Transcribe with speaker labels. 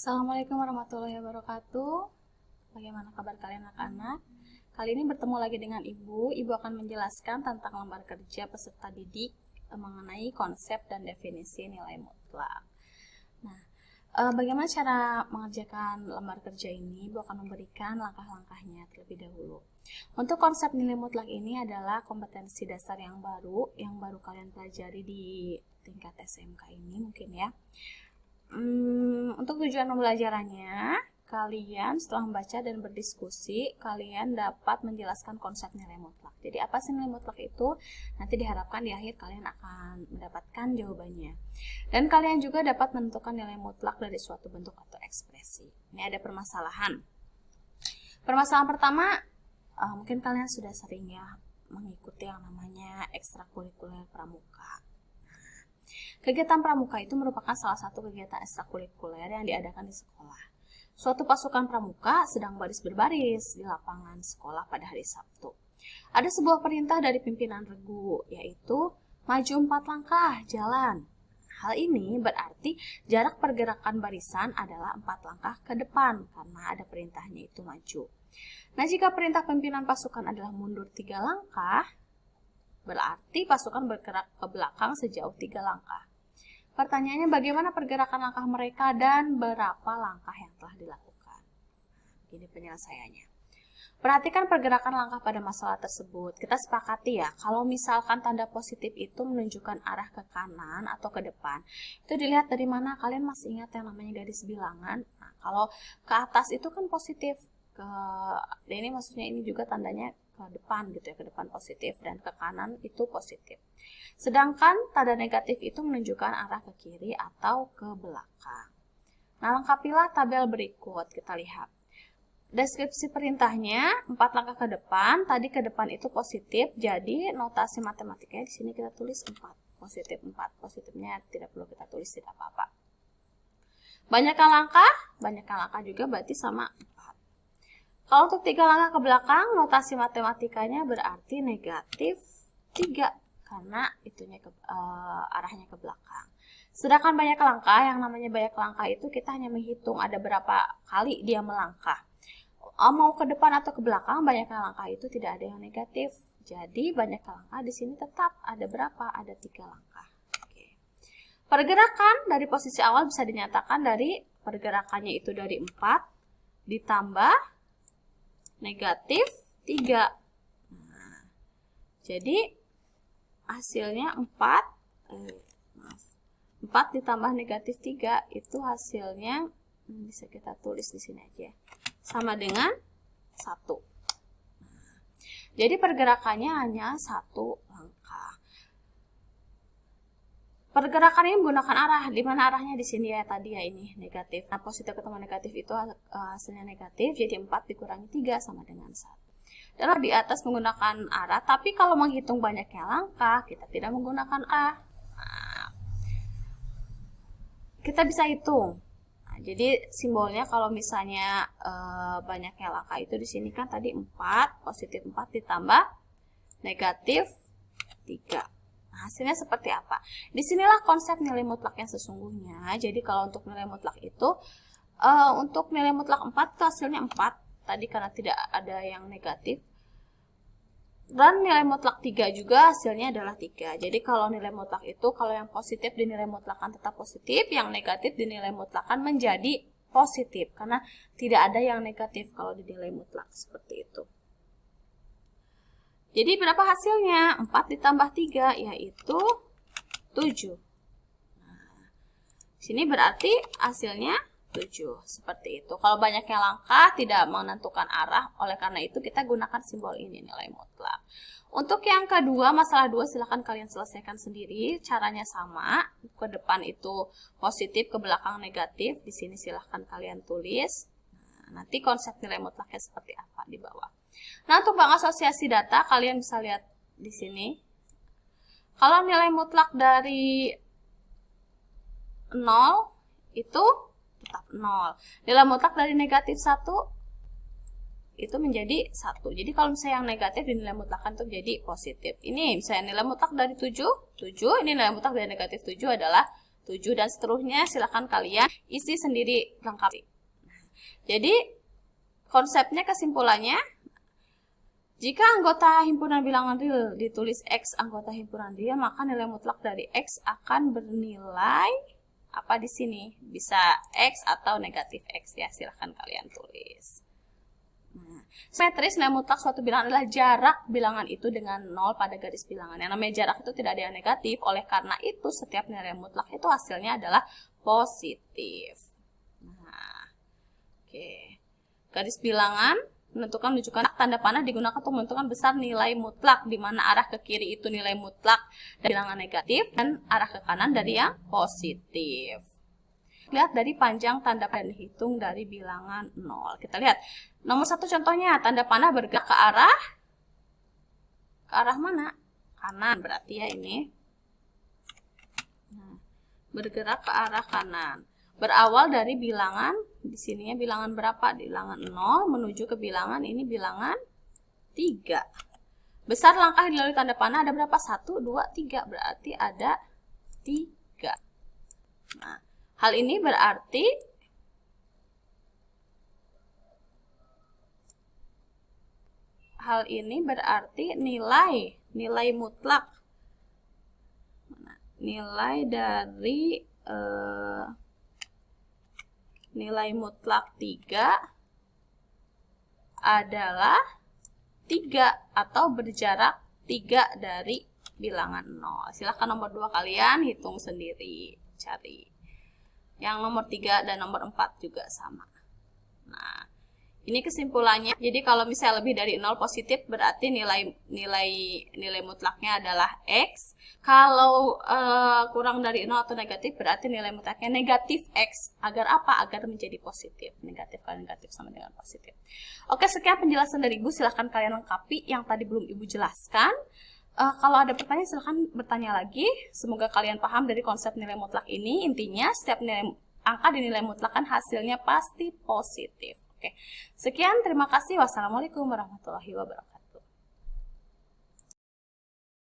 Speaker 1: Assalamualaikum warahmatullahi wabarakatuh. Bagaimana kabar kalian anak-anak? Kali ini bertemu lagi dengan Ibu. Ibu akan menjelaskan tentang lembar kerja peserta didik mengenai konsep dan definisi nilai mutlak. Nah, bagaimana cara mengerjakan lembar kerja ini? Ibu akan memberikan langkah-langkahnya terlebih dahulu. Untuk konsep nilai mutlak ini adalah kompetensi dasar yang baru kalian pelajari di tingkat SMK ini mungkin ya. Untuk tujuan pembelajarannya, kalian setelah membaca dan berdiskusi, kalian dapat menjelaskan konsep nilai mutlak. Jadi apa sih nilai mutlak itu? Nanti diharapkan di akhir kalian akan mendapatkan jawabannya. Dan kalian juga dapat menentukan nilai mutlak dari suatu bentuk atau ekspresi. Ini ada permasalahan. Permasalahan pertama, mungkin kalian sudah sering ya mengikuti yang namanya ekstrakurikuler pramuka. Kegiatan pramuka itu merupakan salah satu kegiatan ekstrakurikuler yang diadakan di sekolah. Suatu pasukan pramuka sedang baris berbaris di lapangan sekolah pada hari Sabtu. Ada sebuah perintah dari pimpinan regu, yaitu maju 4 langkah, jalan. Hal ini berarti jarak pergerakan barisan adalah 4 langkah ke depan, karena ada perintahnya itu maju. Nah, jika perintah pimpinan pasukan adalah mundur 3 langkah, berarti pasukan bergerak ke belakang sejauh 3 langkah. Pertanyaannya, bagaimana pergerakan langkah mereka dan berapa langkah yang telah dilakukan? Ini penyelesaiannya. Perhatikan pergerakan langkah pada masalah tersebut. Kita sepakati ya, kalau misalkan tanda positif itu menunjukkan arah ke kanan atau ke depan, itu dilihat dari mana? Kalian masih ingat yang namanya garis bilangan? Nah, kalau ke atas itu kan positif, ini maksudnya ini juga tandanya ke depan gitu ya, ke depan positif, dan ke kanan itu positif. Sedangkan tanda negatif itu menunjukkan arah ke kiri atau ke belakang. Nah, lengkapilah tabel berikut. Kita lihat. Deskripsi perintahnya 4 langkah ke depan. Tadi ke depan itu positif, jadi notasi matematikanya di sini kita tulis 4. Positif 4. Positifnya tidak perlu kita tulis, tidak apa-apa. Banyakkan langkah juga berarti sama 4. Kalau untuk 3 langkah ke belakang, notasi matematikanya berarti negatif 3. Karena itunya arahnya ke belakang. Sedangkan banyak langkah, yang namanya banyak langkah itu kita hanya menghitung ada berapa kali dia melangkah. Mau ke depan atau ke belakang, banyak langkah itu tidak ada yang negatif. Jadi banyak langkah di sini tetap ada berapa? Ada 3 langkah. Oke. Pergerakan dari posisi awal bisa dinyatakan dari pergerakannya itu dari 4 ditambah negatif 3. Nah, jadi hasilnya 4 ditambah negatif 3 itu hasilnya bisa kita tulis di sini aja, sama dengan 1. Jadi pergerakannya hanya 1 langkah. Pergerakan ini menggunakan arah, di mana arahnya di sini ya tadi ya, ini negatif. Nah, positif ketemu negatif itu hasilnya negatif, jadi 4 dikurangi 3 sama dengan 1. Dan di atas menggunakan arah, tapi kalau menghitung banyaknya langkah, kita tidak menggunakan arah. Nah, kita bisa hitung. Nah, jadi simbolnya kalau misalnya banyaknya langkah itu di sini kan tadi 4, positif 4 ditambah negatif 3. Nah, hasilnya seperti apa? Disinilah konsep nilai mutlak yang sesungguhnya. Jadi kalau untuk nilai mutlak itu, untuk nilai mutlak 4 itu hasilnya 4. Tadi karena tidak ada yang negatif. Dan nilai mutlak 3 juga hasilnya adalah 3. Jadi kalau nilai mutlak itu, kalau yang positif dinilai mutlakan tetap positif, yang negatif dinilai mutlakan menjadi positif. Karena tidak ada yang negatif kalau dinilai mutlak seperti itu. Jadi berapa hasilnya? 4 ditambah 3 yaitu 7. Nah, sini berarti hasilnya 7, seperti itu. Kalau banyaknya langkah tidak menentukan arah, oleh karena itu kita gunakan simbol ini, nilai mutlak. Untuk yang kedua, masalah 2 silahkan kalian selesaikan sendiri. Caranya sama, ke depan itu positif, ke belakang negatif. Di sini silahkan kalian tulis. Nah, nanti konsep nilai mutlaknya seperti apa di bawah. Nah, untuk bank asosiasi data kalian bisa lihat di sini. Kalau nilai mutlak dari 0 itu tetap 0. Nilai mutlak dari negatif 1 itu menjadi 1. Jadi kalau misalnya yang negatif dinilai mutlakkan itu menjadi positif. Ini misalnya nilai mutlak dari 7, ini nilai mutlak dari negatif 7 adalah 7 dan seterusnya silahkan kalian isi sendiri lengkap. Jadi konsepnya, kesimpulannya, jika anggota himpunan bilangan real ditulis X anggota himpunan real, maka nilai mutlak dari X akan bernilai apa di sini? Bisa X atau negatif X ya, silahkan kalian tulis. Simetris nilai mutlak suatu bilangan adalah jarak bilangan itu dengan 0 pada garis bilangan. Yang namanya jarak itu tidak ada yang negatif, oleh karena itu setiap nilai mutlak itu hasilnya adalah positif. Oke. Garis bilangan menunjukkan tanda panah digunakan untuk menentukan besar nilai mutlak, di mana arah ke kiri itu nilai mutlak dari bilangan negatif dan arah ke kanan dari yang positif. Lihat dari panjang tanda panah dihitung dari bilangan 0. Kita lihat nomor 1 contohnya, tanda panah bergerak ke arah mana? Kanan berarti ya ini. Bergerak ke arah kanan. Berawal dari bilangan, di sininya bilangan berapa? Bilangan 0 menuju ke bilangan ini bilangan 3. Besar langkah yang dilalui tanda panah ada berapa? 1, 2, 3. Berarti ada 3. Nah, hal ini berarti nilai mutlak. Nilai dari nilai mutlak 3 adalah 3 atau berjarak 3 dari bilangan 0. Silahkan nomor 2 kalian hitung sendiri, cari. Yang nomor 3 dan nomor 4 juga sama. Nah, ini kesimpulannya. Jadi kalau misalnya lebih dari 0 positif berarti nilai mutlaknya adalah X. Kalau kurang dari 0 atau negatif berarti nilai mutlaknya negatif X. Agar apa? Agar menjadi positif. Negatif kali negatif sama dengan positif. Oke, sekian penjelasan dari Ibu. Silahkan kalian lengkapi yang tadi belum Ibu jelaskan. Kalau ada pertanyaan silahkan bertanya lagi. Semoga kalian paham dari konsep nilai mutlak ini. Intinya setiap angka dinilai mutlak kan hasilnya pasti positif. Oke, sekian, terima kasih. Wassalamualaikum warahmatullahi wabarakatuh.